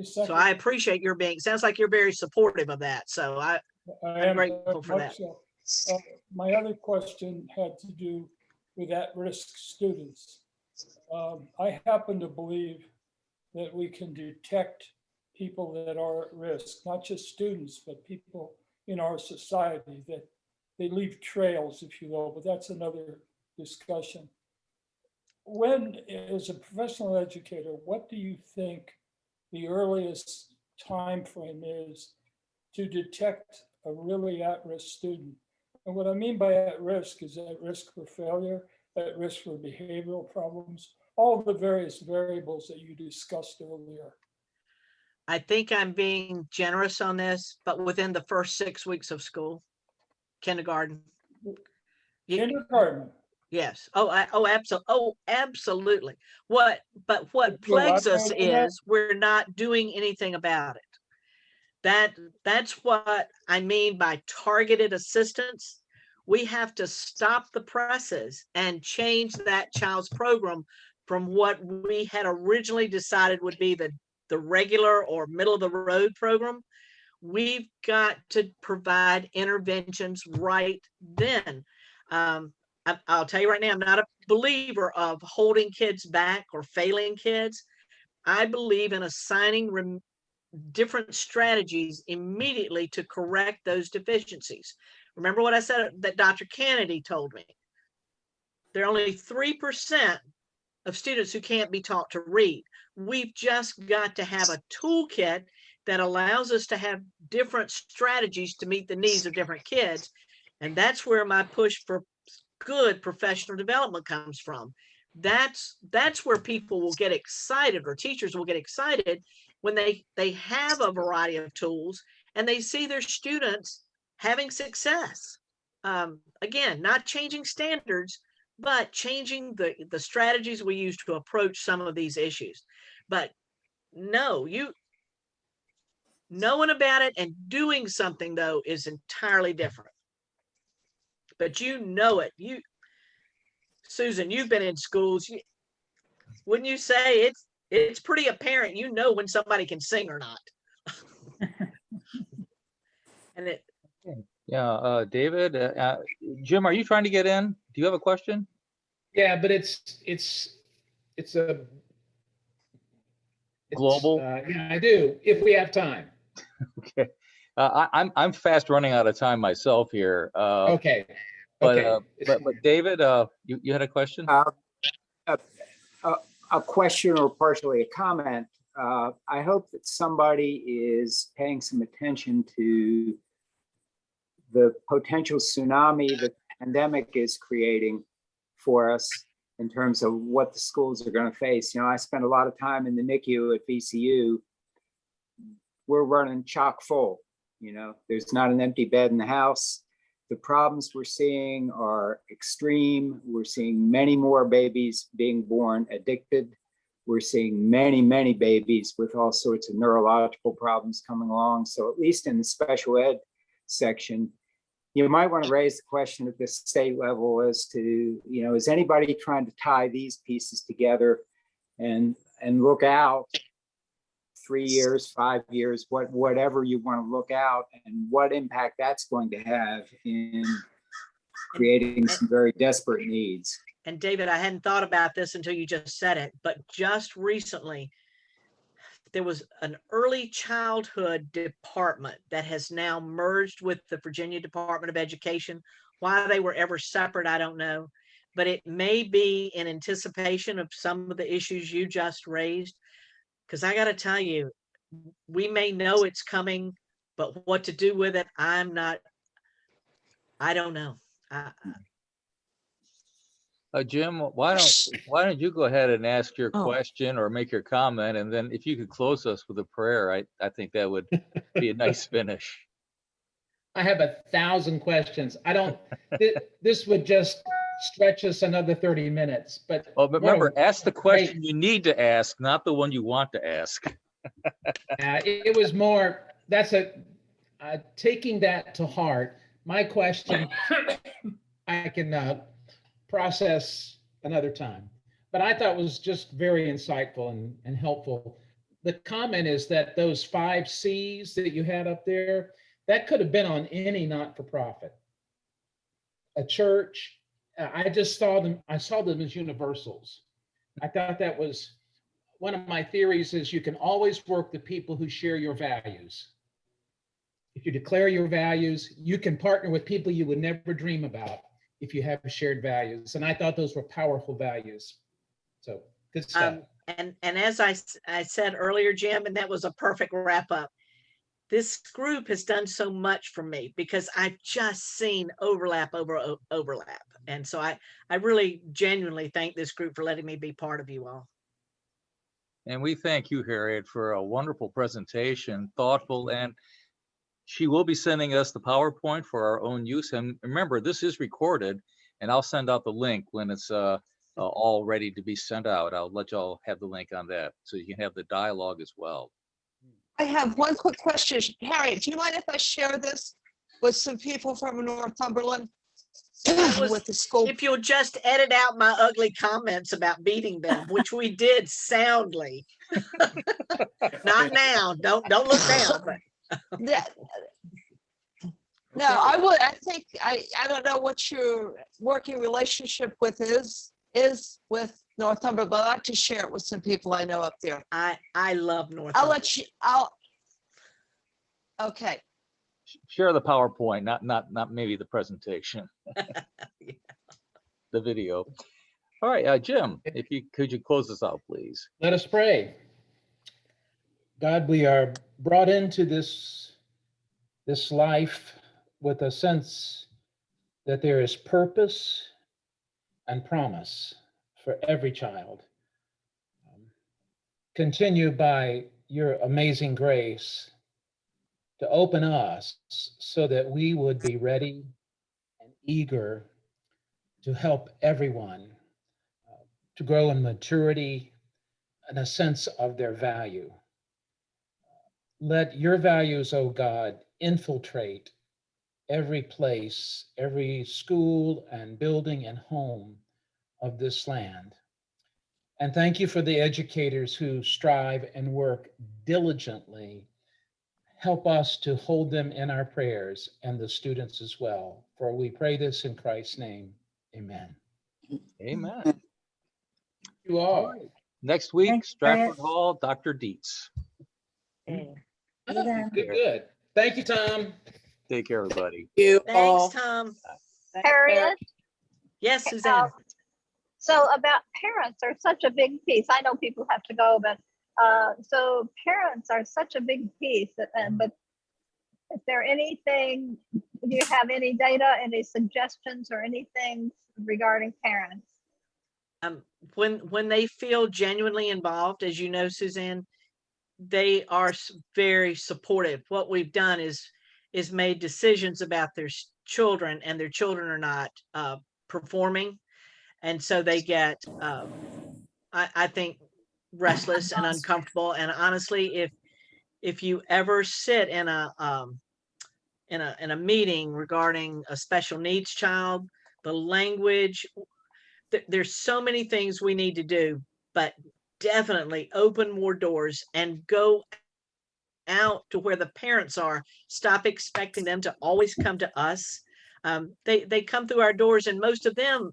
So I appreciate your being, sounds like you're very supportive of that. So I'm grateful for that. So. My other question had to do with at-risk students. I happen to believe that we can detect people that are at risk, not just students, but people in our society, that they leave trails, if you will, but that's another discussion. When, as a professional educator, what do you think the earliest time frame is to detect a really at-risk student. And what I mean by at risk is at risk for failure, at risk for behavioral problems, all the various variables that you discussed earlier. I think I'm being generous on this, but within the first 6 weeks of school, kindergarten. Kindergarten. Yes. Absolutely. What Could you plagues us elaborate on that? is we're not doing anything about it. That's what I mean by targeted assistance. We have to stop the presses and change that child's program from what we had originally decided would be the regular or middle of the road program. We've got to provide interventions right then. I'll tell you right now, I'm not a believer of holding kids back or failing kids. I believe in assigning different strategies immediately to correct those deficiencies. Remember what I said that Dr. Kennedy told me? There are only 3% of students who can't be taught to read. We've just got to have a toolkit that allows us to have different strategies to meet the needs of different kids. And that's where my push for good professional development comes from. That's where people will get excited, or teachers will get excited when they have a variety of tools and they see their students having success. Again, not changing standards, but changing the strategies we use to approach some of these issues. But no, knowing about it and doing something though is entirely different. But you know it. Susan, you've been in schools. Wouldn't you say it's pretty apparent, you know, when somebody can sing or not? And it. Yeah, David, Jim, are you trying to get in? Do you have a question? Yeah, but it's global. Yeah, I do. If we have time. Okay, I'm fast running out of time myself here. Okay. But David, you had a question? A question or partially a comment. I hope that somebody is paying some attention to the potential tsunami the pandemic is creating for us in terms of what the schools are going to face. You know, I spent a lot of time in the NICU at VCU. We're running chock full. You know, there's not an empty bed in the house. The problems we're seeing are extreme. We're seeing many more babies being born addicted. We're seeing many, many babies with all sorts of neurological problems coming along. So at least in the special ed section, you might want to raise the question at the state level as to, you know, is anybody trying to tie these pieces together and look out 3 years, 5 years, whatever you want to look out, and what impact that's going to have in creating some very desperate needs. And David, I hadn't thought about this until you just said it, but just recently, there was an early childhood department that has now merged with the Virginia Department of Education. Why they were ever separate, I don't know, but it may be in anticipation of some of the issues you just raised. Because I got to tell you, we may know it's coming, but what to do with it, I don't know. Jim, why don't you go ahead and ask your question or make your comment, and then if you could close us with a prayer, I think that would be a nice finish. I have 1,000 questions. I don't. This would just stretch us another 30 minutes. But remember, ask the question you need to ask, not the one you want to ask. It was more. That's taking that to heart. My question, I can process another time, but I thought was just very insightful and helpful. The comment is that those 5 C's that you had up there, that could have been on any not-for-profit, a church. I just saw them. I saw them as universals. I thought that was one of my theories. Is you can always work with people who share your values. If you declare your values, you can partner with people you would never dream about if you have shared values. And I thought those were powerful values. So good stuff. And as I said earlier, Jim, and that was a perfect wrap up. This group has done so much for me because I've just seen overlap over overlap. And so I really genuinely thank this group for letting me be part of you all. And we thank you, Harriet, for a wonderful presentation, thoughtful, and she will be sending us the PowerPoint for our own use. And remember, this is recorded, and I'll send out the link when it's all ready to be sent out. I'll let y'all have the link on that so you can have the dialogue as well. I have one quick question. Harriet, do you mind if I share this with some people from Northumberland? With the school? If you'll just edit out my ugly comments about beating them, which we did soundly. Not now. Don't look down. But. No, I would. I think I don't know what your working relationship with is with Northumberland, but I'd like to share it with some people I know up there. I love Northumberland. I'll let you. Okay. Share the PowerPoint, not maybe the presentation. Yeah. The video. All right, Jim, could you close us out, please? Let us pray. God, we are brought into this life with a sense that there is purpose and promise for every child. Continue by your amazing grace to open us so that we would be ready and eager to help everyone to grow in maturity and a sense of their value. Let your values, oh God, infiltrate every place, every school and building and home of this land. And thank you for the educators who strive and work diligently. Help us to hold them in our prayers and the students as well. For we pray this in Christ's name. Amen. Amen. You all. Next week, Thanks, Stratford Brett. Hall, Dr. Dietz. Good. Thank you, Tom. Take care, everybody. Thanks, Tom. Harriet? Yes, Suzanne. So about parents are such a big piece. I know people have to go, but so parents are such a big piece. But is there anything, do you have any data, any suggestions or anything regarding parents? When they feel genuinely involved, as you know, Suzanne, they are very supportive. What we've done is made decisions about their children, and their children are not performing. And so they get, I think, restless and uncomfortable. And honestly, if you ever sit in a meeting regarding a special needs child, the language, there's so many things we need to do, but definitely open more doors and go out to where the parents are. Stop expecting them to always come to us. They come through our doors, and most of them,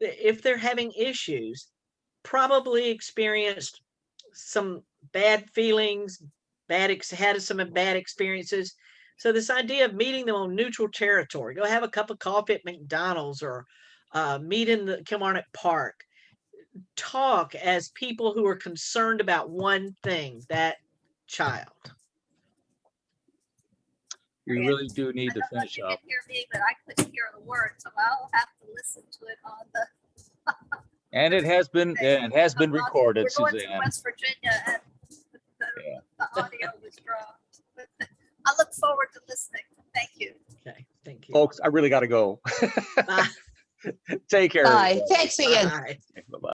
if they're having issues, probably experienced some bad feelings, had some bad experiences. So this idea of meeting them on neutral territory, go have a cup of coffee at McDonald's or meet in the Kilmarnock Park, talk as people who are concerned about one thing, that child. You really do need to finish You up. can hear me, but I couldn't hear the words, so I'll have to listen to it on the. And it has been recorded, We're going to Suzanne. West Virginia, and the audio was dropped. I look forward to listening. Thank you. Okay, thank you. Folks, I really got to go. Take care. Bye. Thanks again. Bye. Bye-bye.